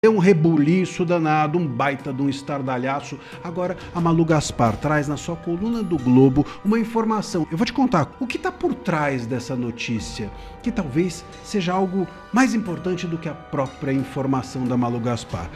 Deu um rebuliço danado, um baita de um estardalhaço. Agora a Malu Gaspar traz na sua coluna do Globo uma informação. Eu vou te contar o que está por trás dessa notícia, que talvez seja algo mais importante do que a própria informação da Malu Gaspar.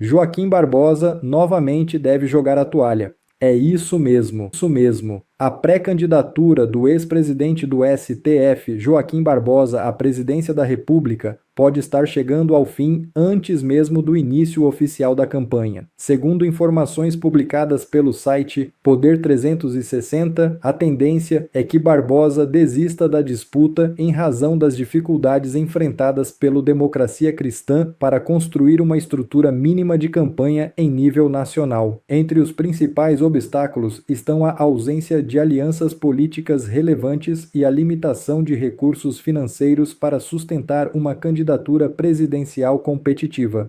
Joaquim Barbosa novamente deve jogar a toalha. É isso mesmo, isso mesmo. A pré-candidatura do ex-presidente do STF, Joaquim Barbosa, à presidência da República, pode estar chegando ao fim antes mesmo do início oficial da campanha. Segundo informações publicadas pelo site Poder 360, a tendência é que Barbosa desista da disputa em razão das dificuldades enfrentadas pelo Democracia Cristã para construir uma estrutura mínima de campanha em nível nacional. Entre os principais obstáculos estão a ausência de alianças políticas relevantes e a limitação de recursos financeiros para sustentar uma candidatura presidencial competitiva.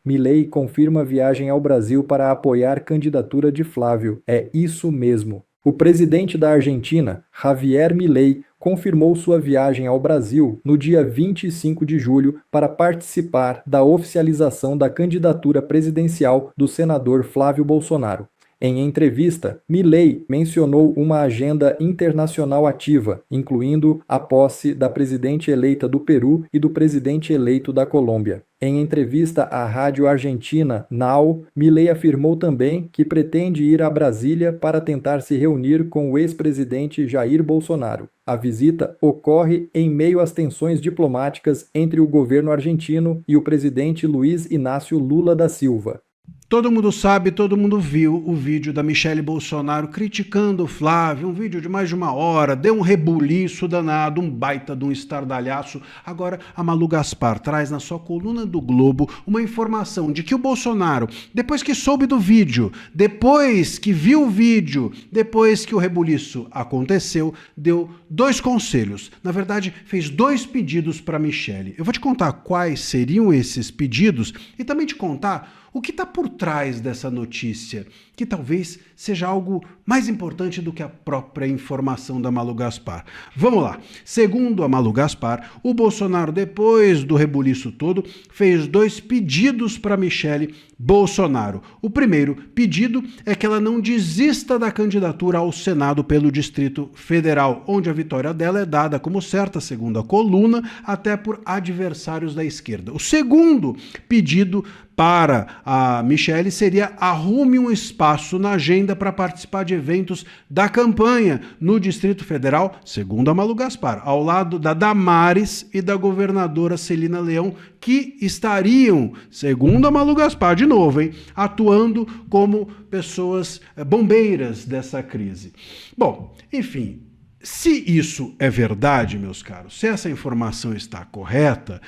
Milei confirma viagem ao Brasil para apoiar candidatura de Flávio. É isso mesmo. O presidente da Argentina, Javier Milei, confirmou sua viagem ao Brasil no dia 25 de julho para participar da oficialização da candidatura presidencial do senador Flávio Bolsonaro. Em entrevista, Milei mencionou uma agenda internacional ativa, incluindo a posse da presidente eleita do Peru e do presidente eleito da Colômbia. Em entrevista à rádio argentina Now, Milei afirmou também que pretende ir a Brasília para tentar se reunir com o ex-presidente Jair Bolsonaro. A visita ocorre em meio às tensões diplomáticas entre o governo argentino e o presidente Luiz Inácio Lula da Silva. Todo mundo sabe, todo mundo viu o vídeo da Michelle Bolsonaro criticando o Flávio, um vídeo de mais de 1 hora, deu um rebuliço danado, um baita de um estardalhaço. Agora a Malu Gaspar traz na sua coluna do Globo uma informação de que o Bolsonaro, depois que soube do vídeo, depois que viu o vídeo, depois que o rebuliço aconteceu, deu 2 conselhos. Na verdade, fez 2 pedidos para Michelle. Eu vou te contar quais seriam esses pedidos e também te contar o que está por trás dessa notícia, que talvez seja algo mais importante do que a própria informação da Malu Gaspar. Vamos lá. Segundo a Malu Gaspar, o Bolsonaro, depois do rebuliço todo, fez 2 pedidos para Michelle Bolsonaro. O primeiro pedido é que ela não desista da candidatura ao Senado pelo Distrito Federal, onde a vitória dela é dada como certa, segundo a coluna, até por adversários da esquerda. O segundo pedido para a Michelle seria arrume um espaço na agenda para participar de eventos da campanha no Distrito Federal, segundo a Malu Gaspar, ao lado da Damares e da governadora Celina Leão, que estariam, segundo a Malu Gaspar, de novo, atuando como pessoas bombeiras dessa crise. Bom, enfim, se isso é verdade, meus caros, se essa informação está correta,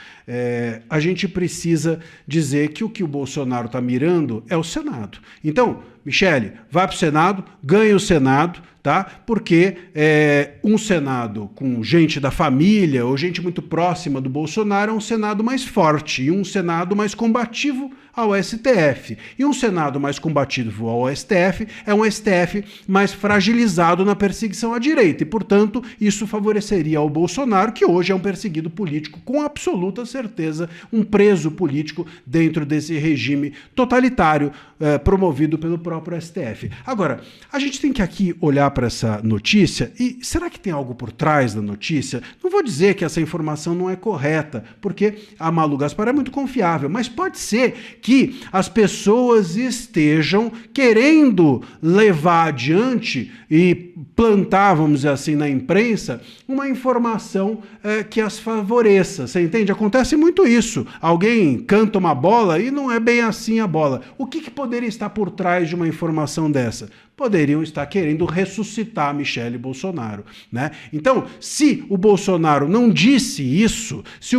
a gente precisa dizer que o Bolsonaro está mirando é o Senado. Então, Michelle, vai para o Senado, ganha o Senado, tá? Porque um Senado com gente da família ou gente muito próxima do Bolsonaro é um Senado mais forte e um Senado mais combativo ao STF. E um Senado mais combativo ao STF é um STF mais fragilizado na perseguição à direita e, portanto, isso favoreceria ao Bolsonaro, que hoje é um perseguido político com absoluta certeza, um preso político dentro desse regime totalitário promovido pelo próprio STF. Agora, a gente tem que aqui olhar para essa notícia e será que tem algo por trás da notícia? Não vou dizer que essa informação não é correta, porque a Malu Gaspar é muito confiável, mas pode ser que as pessoas estejam querendo levar adiante e plantar, vamos dizer assim, na imprensa, uma informação que as favoreça. Você entende? Acontece muito isso. Alguém canta uma bola e não é bem assim a bola. O que poderia estar por trás de uma uma informação dessa? Poderiam estar querendo ressuscitar a Michele Bolsonaro, né? Então, se o Bolsonaro não disse isso, se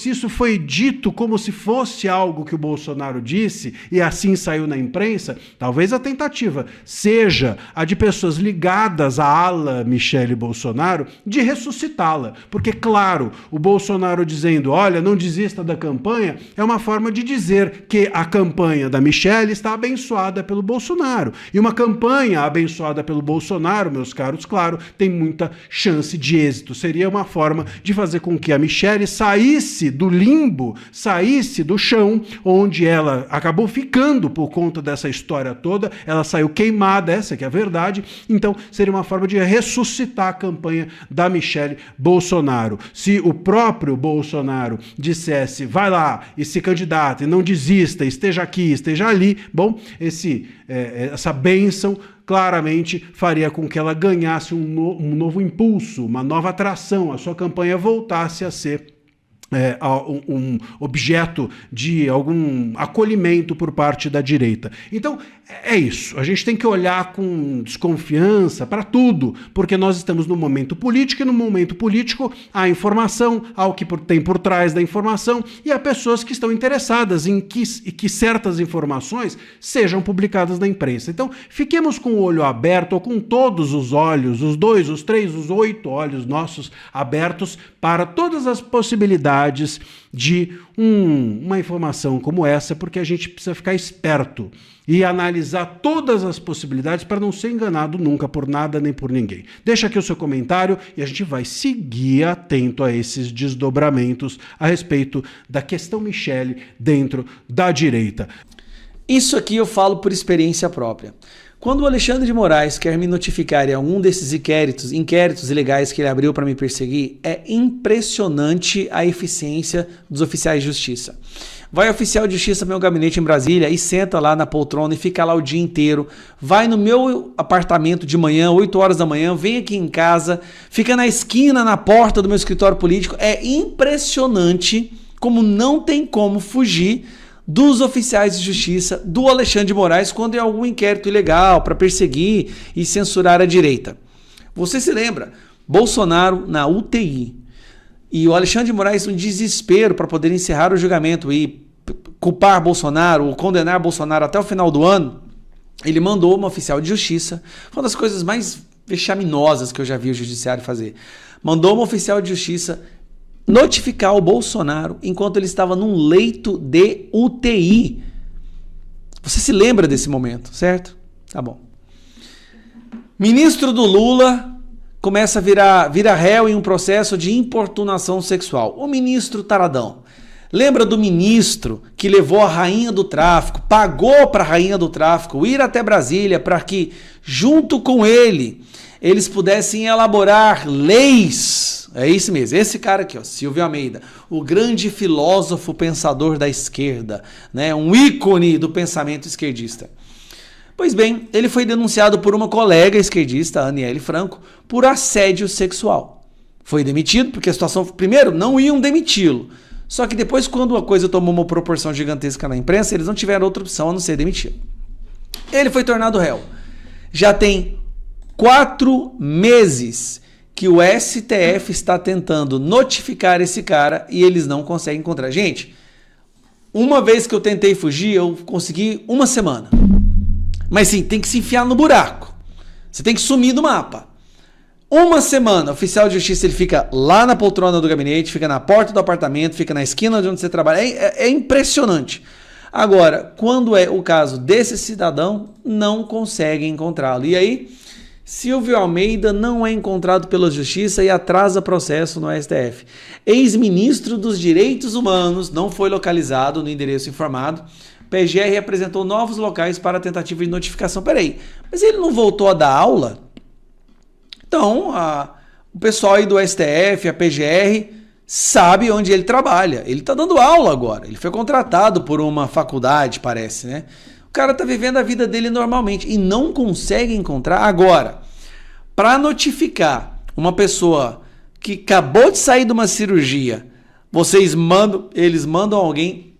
isso foi dito como se fosse algo que o Bolsonaro disse e assim saiu na imprensa, talvez a tentativa seja a de pessoas ligadas à ala Michele Bolsonaro de ressuscitá-la. Porque, claro, o Bolsonaro dizendo, olha, não desista da campanha, é uma forma de dizer que a campanha da Michele está abençoada pelo Bolsonaro. E uma campanha abençoada pelo Bolsonaro, meus caros, claro, tem muita chance de êxito. Seria uma forma de fazer com que a Michele saísse do limbo, saísse do chão, onde ela acabou ficando por conta dessa história toda. Ela saiu queimada, essa que é a verdade. Então, seria uma forma de ressuscitar a campanha da Michele Bolsonaro. Se o próprio Bolsonaro dissesse, vai lá e se candidata e não desista, esteja aqui, esteja ali, bom, essa bênção claramente faria com que ela ganhasse um novo impulso, uma nova atração, a sua campanha voltasse a ser um objeto de algum acolhimento por parte da direita. Então, é isso. A gente tem que olhar com desconfiança para tudo, porque nós estamos num momento político, e no momento político há informação, há o que tem por trás da informação, e há pessoas que estão interessadas em que certas informações sejam publicadas na imprensa. Então, fiquemos com o olho aberto, ou com todos os olhos, os 2, os 3, os 8 olhos nossos abertos para todas as possibilidades de uma informação como essa, porque a gente precisa ficar esperto e analisar todas as possibilidades para não ser enganado nunca por nada nem por ninguém. Deixa aqui o seu comentário e a gente vai seguir atento a esses desdobramentos a respeito da questão Michele dentro da direita. Isso aqui eu falo por experiência própria. Quando o Alexandre de Moraes quer me notificar em algum desses inquéritos ilegais que ele abriu para me perseguir, é impressionante a eficiência dos oficiais de justiça. Vai oficial de justiça para meu gabinete em Brasília e senta lá na poltrona e fica lá o dia inteiro. Vai no meu apartamento de manhã, 8 horas da manhã, vem aqui em casa, fica na esquina, na porta do meu escritório político. É impressionante como não tem como fugir dos oficiais de justiça do Alexandre de Moraes quando é algum inquérito ilegal para perseguir e censurar a direita. Você se lembra? Bolsonaro na UTI e o Alexandre de Moraes no desespero para poder encerrar o julgamento e culpar Bolsonaro ou condenar Bolsonaro até o final do ano, ele mandou uma oficial de justiça, uma das coisas mais vexaminosas que eu já vi o judiciário fazer, mandou uma oficial de justiça notificar o Bolsonaro enquanto ele estava num leito de UTI. Você se lembra desse momento, certo? Tá bom. Ministro do Lula começa a virar réu em um processo de importunação sexual. O ministro taradão. Lembra do ministro que levou a rainha do tráfico, pagou para a rainha do tráfico ir até Brasília para que, junto com ele, eles pudessem elaborar leis. É isso mesmo, esse cara aqui, ó, Silvio Almeida, o grande filósofo pensador da esquerda, né, um ícone do pensamento esquerdista. Pois bem, ele foi denunciado por uma colega esquerdista, Aniele Franco, por assédio sexual. Foi demitido porque a situação... Primeiro, não iam demiti-lo. Só que depois, quando a coisa tomou uma proporção gigantesca na imprensa, eles não tiveram outra opção a não ser demitido. Ele foi tornado réu. Já tem 4 meses que o STF está tentando notificar esse cara e eles não conseguem encontrar. Gente, uma vez que eu tentei fugir, eu consegui 1 semana. Mas sim, tem que se enfiar no buraco. Você tem que sumir do mapa. 1 semana, o oficial de justiça ele fica lá na poltrona do gabinete, fica na porta do apartamento, fica na esquina de onde você trabalha. É impressionante. Agora, quando é o caso desse cidadão, não consegue encontrá-lo. E aí, Silvio Almeida não é encontrado pela justiça e atrasa processo no STF. Ex-ministro dos Direitos Humanos não foi localizado no endereço informado. PGR apresentou novos locais para a tentativa de notificação. Peraí, mas ele não voltou a dar aula? Então, o pessoal aí do STF, a PGR, sabe onde ele trabalha. Ele está dando aula agora. Ele foi contratado por uma faculdade, parece, né? O cara está vivendo a vida dele normalmente e não consegue encontrar. Agora, para notificar uma pessoa que acabou de sair de uma cirurgia, eles mandam alguém...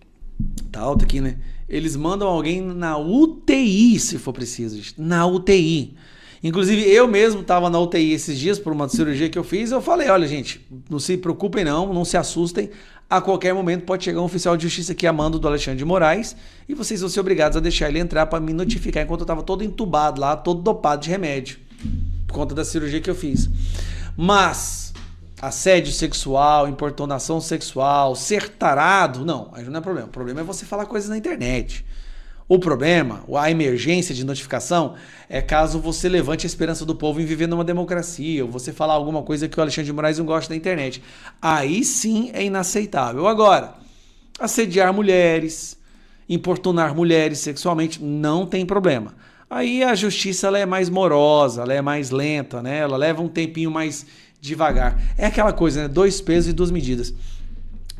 Tá alto aqui, né? eles mandam alguém na UTI, se for preciso, gente. Na UTI. Inclusive, eu mesmo estava na UTI esses dias por uma cirurgia que eu fiz. Eu falei, olha, gente, não se preocupem não se assustem. A qualquer momento pode chegar um oficial de justiça aqui a mando do Alexandre de Moraes e vocês vão ser obrigados a deixar ele entrar para me notificar enquanto eu estava todo entubado lá, todo dopado de remédio, por conta da cirurgia que eu fiz. Mas assédio sexual, importunação sexual, ser tarado, não, aí não é problema. O problema é você falar coisas na internet. O problema, a emergência de notificação, é caso você levante a esperança do povo em viver numa democracia, ou você falar alguma coisa que o Alexandre de Moraes não gosta da internet. Aí sim é inaceitável. Agora, assediar mulheres, importunar mulheres sexualmente, não tem problema. Aí a justiça ela é mais morosa, ela é mais lenta, né? Ela leva um tempinho mais devagar. É aquela coisa, né? 2 pesos e 2 medidas.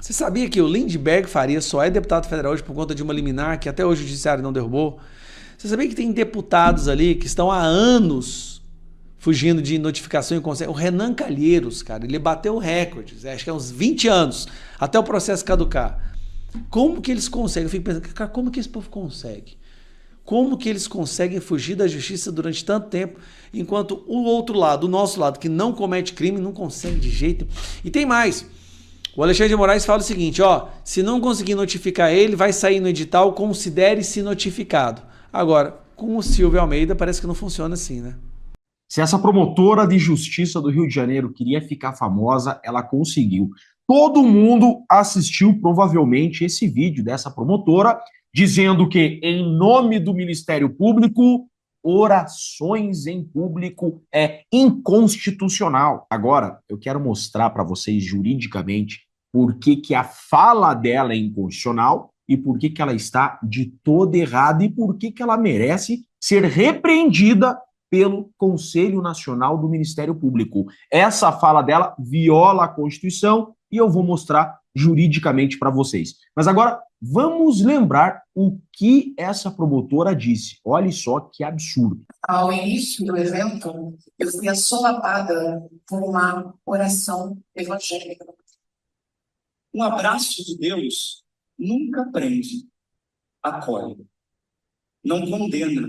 Você sabia que o Lindbergh Farias só é deputado federal hoje por conta de uma liminar que até hoje o judiciário não derrubou? Você sabia que tem deputados ali que estão há anos fugindo de notificação e conselho? O Renan Calheiros, cara, ele bateu recordes, acho que é uns 20 anos, até o processo caducar. Como que eles conseguem? Eu fico pensando, cara, como que esse povo consegue? Como que eles conseguem fugir da justiça durante tanto tempo, enquanto o outro lado, o nosso lado, que não comete crime, não consegue de jeito? E tem mais. O Alexandre de Moraes fala o seguinte, ó, se não conseguir notificar ele, vai sair no edital, considere-se notificado. Agora, com o Silvio Almeida, parece que não funciona assim, né? Se essa promotora de justiça do Rio de Janeiro queria ficar famosa, ela conseguiu. Todo mundo assistiu provavelmente esse vídeo dessa promotora, dizendo que, em nome do Ministério Público, orações em público é inconstitucional. Agora, eu quero mostrar para vocês juridicamente por que a fala dela é inconstitucional e por que ela está de toda errada e por que ela merece ser repreendida pelo Conselho Nacional do Ministério Público. Essa fala dela viola a Constituição e eu vou mostrar juridicamente para vocês. Mas agora, vamos lembrar o que essa promotora disse. Olha só que absurdo. Ao início do evento, eu fui assolapada por uma oração evangélica. Um abraço de Deus nunca prende, acolhe, não condena,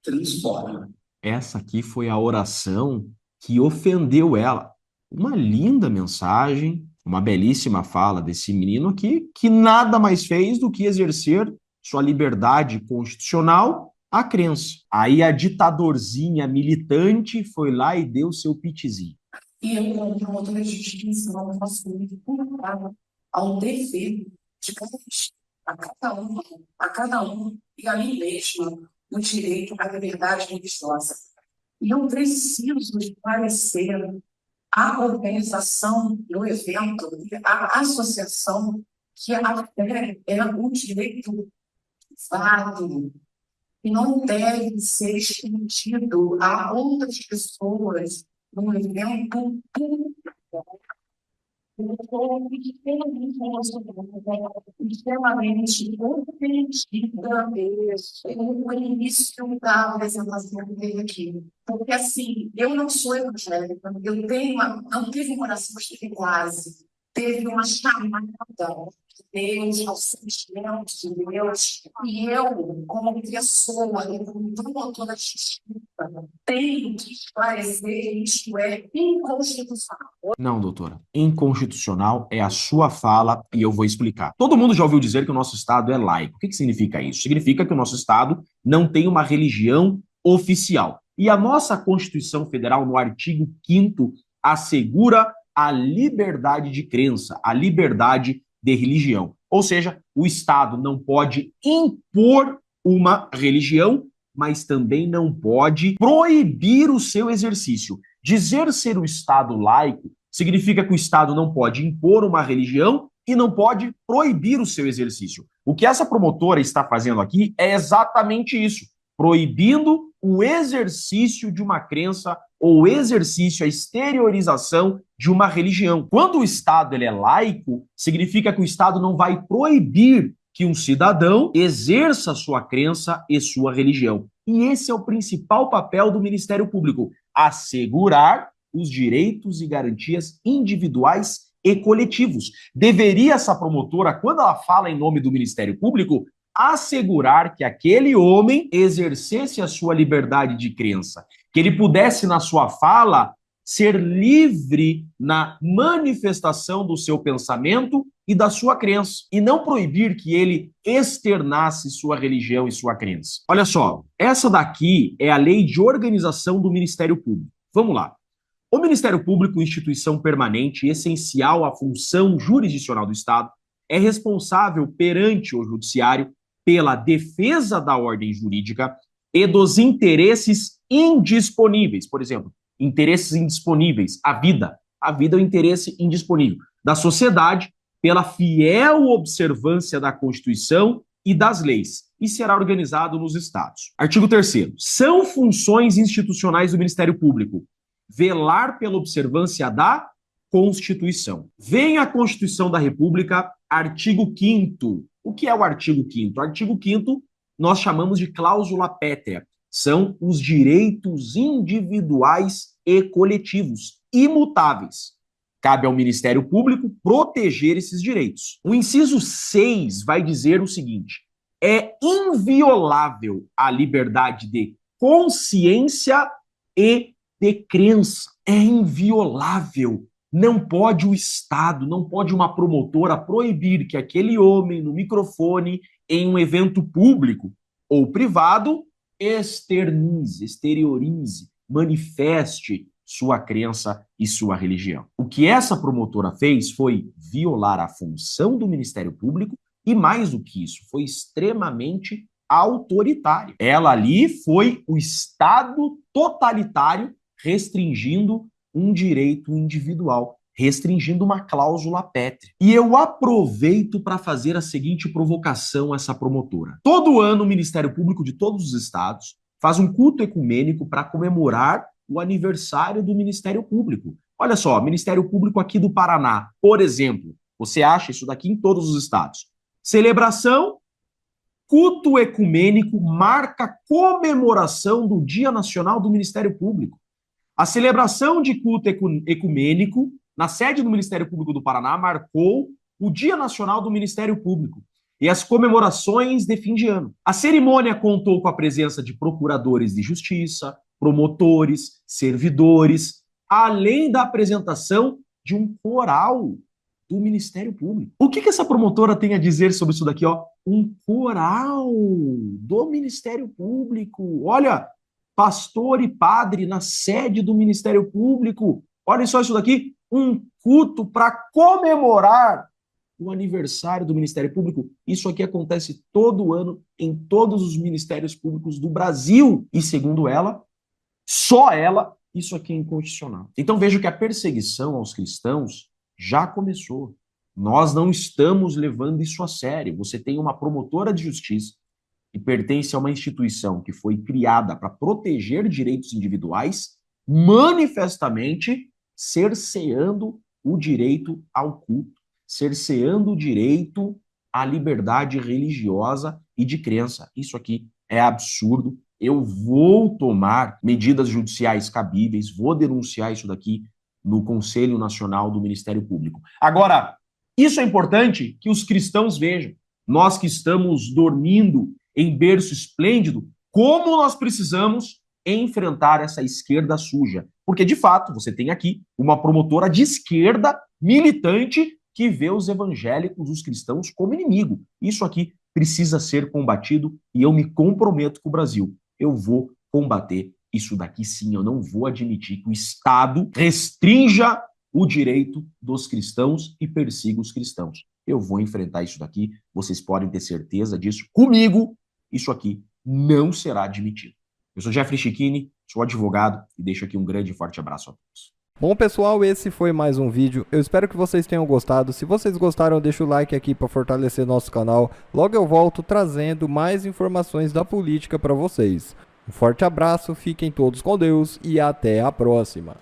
transforma. Essa aqui foi a oração que ofendeu ela. Uma linda mensagem, uma belíssima fala desse menino aqui, que nada mais fez do que exercer sua liberdade constitucional, a crença. Aí a ditadorzinha militante foi lá e deu seu pitizinho. E eu, como promotora de justiça, não posso me culpar ao dever de garantir a cada um e a mim mesma o direito à liberdade religiosa. E eu preciso esclarecer a organização do evento, a associação, que a fé é um direito válido e não deve ser estendido a outras pessoas no evento público. Eu estou extremamente ofendida no início da apresentação que teve aqui. Porque, assim, eu não sou evangélica, eu tenho não tive uma oração, mas tive quase. Teve uma chamada de Deus, ao sentimento de Deus. E eu, como pessoa, como promotora de justiça, tenho que esclarecer que isto é inconstitucional. Não, doutora. Inconstitucional é a sua fala e eu vou explicar. Todo mundo já ouviu dizer que o nosso Estado é laico. O que significa isso? Significa que o nosso Estado não tem uma religião oficial. E a nossa Constituição Federal, no artigo 5º, assegura a liberdade de crença, a liberdade de religião. Ou seja, o Estado não pode impor uma religião, mas também não pode proibir o seu exercício. Dizer ser o Estado laico significa que o Estado não pode impor uma religião e não pode proibir o seu exercício. O que essa promotora está fazendo aqui é exatamente isso, proibindo o exercício de uma crença ou o exercício, a exteriorização de uma religião. Quando o Estado ele é laico, significa que o Estado não vai proibir que um cidadão exerça sua crença e sua religião. E esse é o principal papel do Ministério Público, assegurar os direitos e garantias individuais e coletivos. Deveria essa promotora, quando ela fala em nome do Ministério Público, assegurar que aquele homem exercesse a sua liberdade de crença, que ele pudesse, na sua fala, ser livre na manifestação do seu pensamento e da sua crença, e não proibir que ele externasse sua religião e sua crença. Olha só, essa daqui é a lei de organização do Ministério Público. Vamos lá. O Ministério Público, instituição permanente e essencial à função jurisdicional do Estado, é responsável perante o Judiciário pela defesa da ordem jurídica e dos interesses indisponíveis. Por exemplo, interesses indisponíveis, a vida. A vida é o interesse indisponível da sociedade pela fiel observância da Constituição e das leis, e será organizado nos estados. Artigo 3º. São funções institucionais do Ministério Público velar pela observância da Constituição. Vem a Constituição da República, artigo 5º. O que é o artigo 5º? O artigo 5º nós chamamos de cláusula pétrea. São os direitos individuais e coletivos, imutáveis. Cabe ao Ministério Público proteger esses direitos. O inciso 6 vai dizer o seguinte: é inviolável a liberdade de consciência e de crença. É inviolável. Não pode o Estado, não pode uma promotora proibir que aquele homem no microfone, em um evento público ou privado, externize, exteriorize, manifeste sua crença e sua religião. O que essa promotora fez foi violar a função do Ministério Público e, mais do que isso, foi extremamente autoritário. Ela ali foi o Estado totalitário restringindo um direito individual, restringindo uma cláusula pétrea. E eu aproveito para fazer a seguinte provocação a essa promotora. Todo ano o Ministério Público de todos os estados faz um culto ecumênico para comemorar o aniversário do Ministério Público. Olha só, Ministério Público aqui do Paraná, por exemplo, você acha isso daqui em todos os estados. Celebração, culto ecumênico marca comemoração do Dia Nacional do Ministério Público. A celebração de culto ecumênico na sede do Ministério Público do Paraná marcou o Dia Nacional do Ministério Público e as comemorações de fim de ano. A cerimônia contou com a presença de procuradores de justiça, promotores, servidores, além da apresentação de um coral do Ministério Público. O que essa promotora tem a dizer sobre isso daqui, ó? Um coral do Ministério Público. Olha, pastor e padre na sede do Ministério Público. Olha só isso daqui, um culto para comemorar o aniversário do Ministério Público. Isso aqui acontece todo ano em todos os ministérios públicos do Brasil. E segundo ela, só ela, isso aqui é inconstitucional. Então veja que a perseguição aos cristãos já começou. Nós não estamos levando isso a sério. Você tem uma promotora de justiça que pertence a uma instituição que foi criada para proteger direitos individuais, manifestamente cerceando o direito ao culto, cerceando o direito à liberdade religiosa e de crença. Isso aqui é absurdo. Eu vou tomar medidas judiciais cabíveis, vou denunciar isso daqui no Conselho Nacional do Ministério Público. Agora, isso é importante que os cristãos vejam. Nós que estamos dormindo em berço esplêndido, como nós precisamos enfrentar essa esquerda suja. Porque, de fato, você tem aqui uma promotora de esquerda militante que vê os evangélicos, os cristãos, como inimigo. Isso aqui precisa ser combatido e eu me comprometo com o Brasil. Eu vou combater isso daqui sim. Eu não vou admitir que o Estado restrinja o direito dos cristãos e persiga os cristãos. Eu vou enfrentar isso daqui, vocês podem ter certeza disso. Comigo, isso aqui não será admitido. Eu sou Jeffrey Chicchini, sou advogado e deixo aqui um grande e forte abraço a todos. Bom, pessoal, esse foi mais um vídeo. Eu espero que vocês tenham gostado. Se vocês gostaram, deixa o like aqui para fortalecer nosso canal. Logo eu volto trazendo mais informações da política para vocês. Um forte abraço, fiquem todos com Deus e até a próxima.